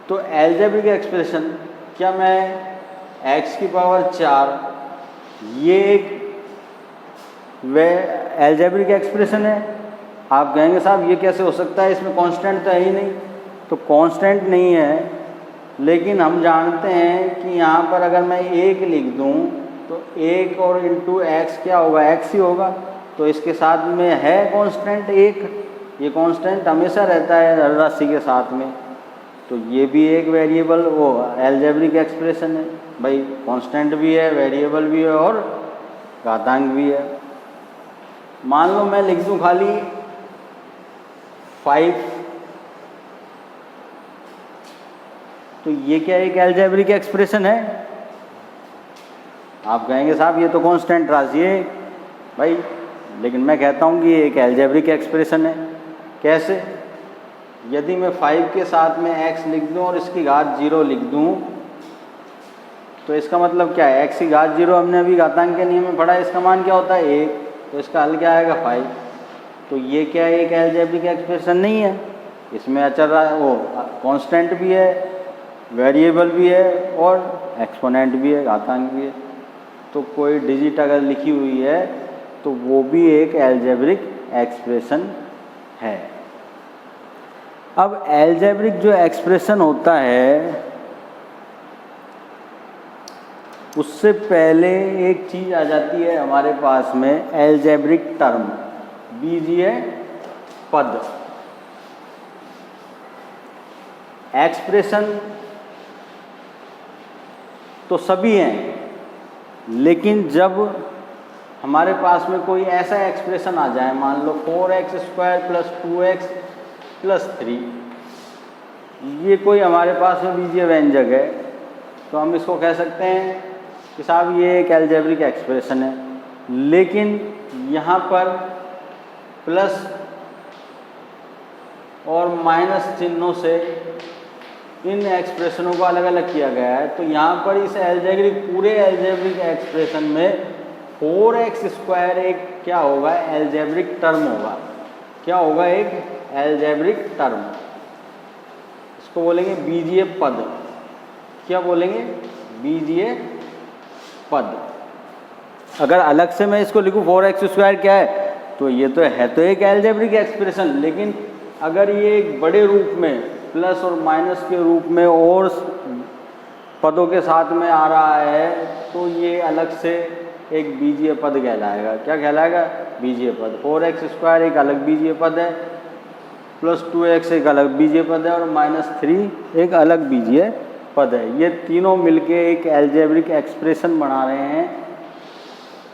तो एलजेब्रिक एक्सप्रेशन, क्या मैं x की पावर 4, ये एक एलजेब्रिक एक्सप्रेशन है? आप कहेंगे साहब ये कैसे हो सकता है, इसमें कांस्टेंट तो है ही नहीं। तो कांस्टेंट नहीं है, लेकिन हम जानते हैं कि यहाँ पर अगर मैं 1 लिख दूँ तो 1 और इंटू x क्या होगा? x ही होगा। तो इसके साथ में है कांस्टेंट 1, ये कांस्टेंट हमेशा रहता है हर राशि के साथ में। तो ये भी एक वेरिएबल, वो एलजेब्रिक एक्सप्रेशन है भाई। कांस्टेंट भी है, वेरिएबल भी है, और घातांक भी है। मान लो मैं लिख दूं खाली 5, तो ये क्या एक एलजेब्रिक एक्सप्रेशन है? आप कहेंगे साहब ये तो कांस्टेंट राशि है भाई, लेकिन मैं कहता हूँ कि ये एक एलजेब्रिक एक्सप्रेशन है। कैसे? यदि मैं 5 के साथ में x लिख दूँ और इसकी घात 0 लिख दूँ, तो इसका मतलब क्या है? x की घात 0 हमने अभी घातांक के नियम में पढ़ा है, इसका मान क्या होता है? 1। तो इसका हल क्या आएगा? 5। तो ये क्या है? एक एलजेब्रिक एक्सप्रेशन नहीं है। इसमें अचर वो कांस्टेंट भी है, वेरिएबल भी है, और एक्सपोनेंट भी है, घातांक भी है। तो कोई डिजिट अगर लिखी हुई है तो वो भी एक एलजेब्रिक एक्सप्रेशन है। अब एलजेब्रिक जो एक्सप्रेशन होता है, उससे पहले एक चीज़ आ जाती है हमारे पास में, एलजेब्रिक टर्म, बीजीय पद। एक्सप्रेशन तो सभी हैं, लेकिन जब हमारे पास में कोई ऐसा एक्सप्रेशन आ जाए, मान लो 4x² + 2x + 3, ये कोई हमारे पास में बीजीय व्यंजक है, तो हम इसको कह सकते हैं कि साहब ये एक एलजेब्रिक एक्सप्रेशन है। लेकिन यहाँ पर प्लस और माइनस चिन्हों से इन एक्सप्रेशनों को अलग अलग किया गया है। तो यहाँ पर इस पूरे एलजेब्रिक एक्सप्रेशन में 4x² एक क्या होगा, एल्जेब्रिक टर्म होगा। क्या होगा, एक एल्जेब्रिक टर्म। इसको बोलेंगे बीजीय पद। क्या बोलेंगे, बीजीय पद। अगर अलग से मैं इसको लिखूं 4x² क्या है, तो ये तो एक एल्जेब्रिक एक्सप्रेशन, लेकिन अगर ये एक बड़े रूप में प्लस और माइनस के रूप में और पदों के साथ में आ रहा है, तो ये अलग से एक बीजीय पद कहलाएगा। क्या कहलाएगा, बीजीय पद। 4x² एक अलग बीजीय पद है, +2x एक अलग बीजीय पद है, और -3 एक अलग बीजीय पद है। ये तीनों मिलके एक एल्जेब्रिक एक्सप्रेशन बना रहे हैं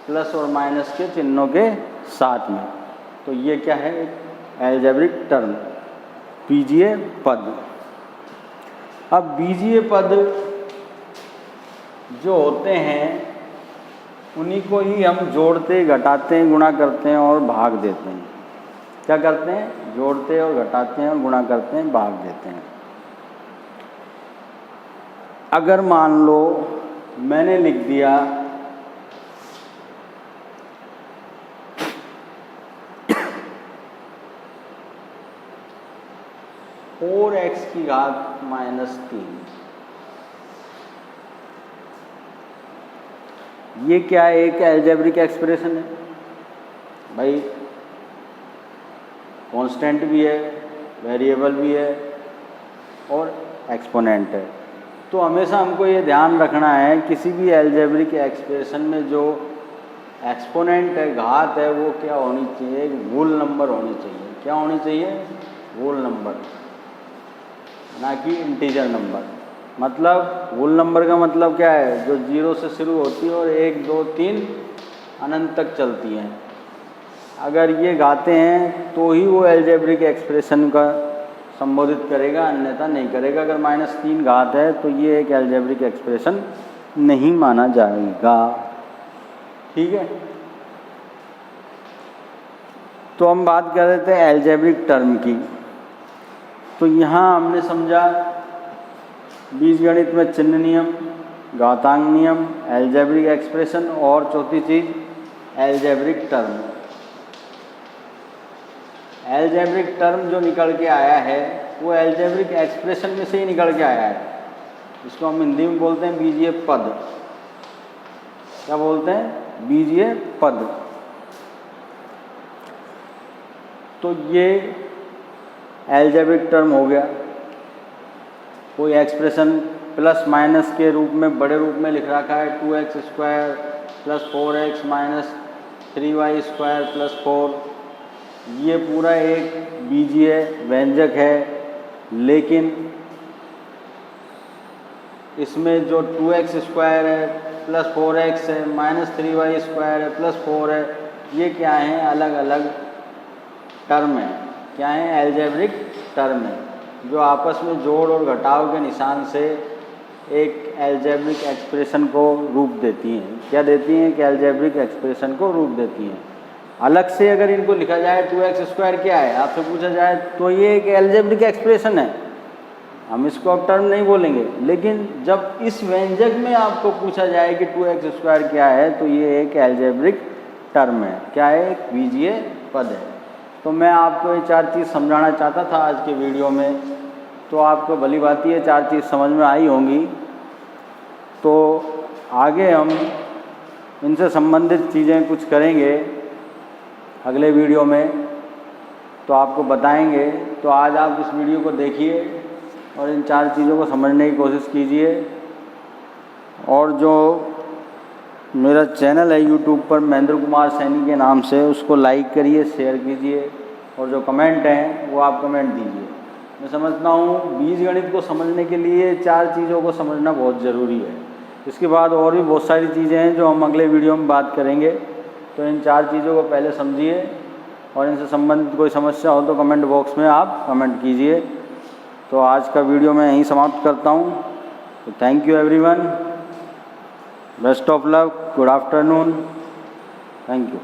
प्लस और माइनस के चिन्हों के साथ में। तो ये क्या है, एक एल्जेब्रिक टर्म, बीजीय पद। अब बीजीय पद जो होते हैं उन्हीं को ही हम जोड़ते, घटाते, गुणा करते हैं और भाग देते हैं। क्या करते हैं, जोड़ते और घटाते हैं और गुणा करते हैं, भाग देते हैं। अगर मान लो मैंने लिख दिया 4x⁻³ ये क्या है, एक एल्जेब्रिक एक्सप्रेशन है भाई। कांस्टेंट भी है, वेरिएबल भी है और एक्सपोनेंट है। तो हमेशा हमको ये ध्यान रखना है, किसी भी एल्जेब्रिक एक्सप्रेशन में जो एक्सपोनेंट है, घात है, वो क्या होनी चाहिए, एक होल नंबर होनी चाहिए। क्या होनी चाहिए, होल नंबर, ना कि इंटीजर नंबर। मतलब होल नंबर का मतलब क्या है, जो 0 से शुरू होती है और 1, 2, 3 अनंत तक चलती हैं। अगर ये घाते हैं तो ही वो एल्जेब्रिक एक्सप्रेशन का संबोधित करेगा, अन्यथा नहीं करेगा। अगर -3 घात है तो ये एक एल्जेब्रिक एक्सप्रेशन नहीं माना जाएगा। ठीक है, तो हम बात कर रहे थे एल्जेब्रिक टर्म की। तो यहाँ हमने समझा बीजगणित में चिन्ह नियम, घातांक नियम, एल्जेब्रिक एक्सप्रेशन और चौथी चीज एल्जेब्रिक टर्म। एल्जेब्रिक टर्म जो निकल के आया है वो एल्जेब्रिक एक्सप्रेशन में से ही निकल के आया है। इसको हम हिंदी में बोलते हैं बीजीय पद। क्या बोलते हैं, बीजीय पद। तो ये एल्जेब्रिक टर्म हो गया। कोई एक्सप्रेशन प्लस माइनस के रूप में, बड़े रूप में लिख रखा है 2x² + 4x - 3y² + 4। ये पूरा एक बीजीय व्यंजक है, लेकिन इसमें जो 2x² है + 4x है -3y² है +4 है, ये क्या है, अलग अलग टर्म है। क्या है, एल्जेब्रिक टर्म है, जो आपस में जोड़ और घटाव के निशान से एक एल्जेब्रिक एक्सप्रेशन को रूप देती हैं। क्या देती हैं, कि एल्जेब्रिक एक्सप्रेशन को रूप देती हैं। अलग से अगर इनको लिखा जाए 2x² क्या है, आपसे पूछा जाए, तो ये एक एल्जेब्रिक एक्सप्रेशन है, हम इसको अब टर्म नहीं बोलेंगे। लेकिन जब इस व्यंजक में आपको पूछा जाए कि 2x² क्या है, तो ये एक एल्जेब्रिक टर्म है। क्या है, एक बीजीय पद है। तो मैं आपको ये 4 चीज़ समझाना चाहता था आज के वीडियो में। तो आपको भली बात ये 4 चीज़ समझ में आई होंगी। तो आगे हम इनसे संबंधित चीज़ें कुछ करेंगे अगले वीडियो में, तो आपको बताएंगे। तो आज आप इस वीडियो को देखिए और इन 4 चीज़ों को समझने की कोशिश कीजिए। और जो मेरा चैनल है यूट्यूब पर महेंद्र कुमार सैनी के नाम से, उसको लाइक करिए, शेयर कीजिए, और जो कमेंट हैं वो आप कमेंट दीजिए। मैं समझता हूँ बीजगणित को समझने के लिए 4 चीज़ों को समझना बहुत ज़रूरी है। इसके बाद और भी बहुत सारी चीज़ें हैं जो हम अगले वीडियो में बात करेंगे। तो इन 4 चीज़ों को पहले समझिए, और इनसे संबंधित कोई समस्या हो तो कमेंट बॉक्स में आप कमेंट कीजिए। तो आज का वीडियो मैं यहीं समाप्त करता हूँ। तो thank you everyone, best of luck, good afternoon, thank you.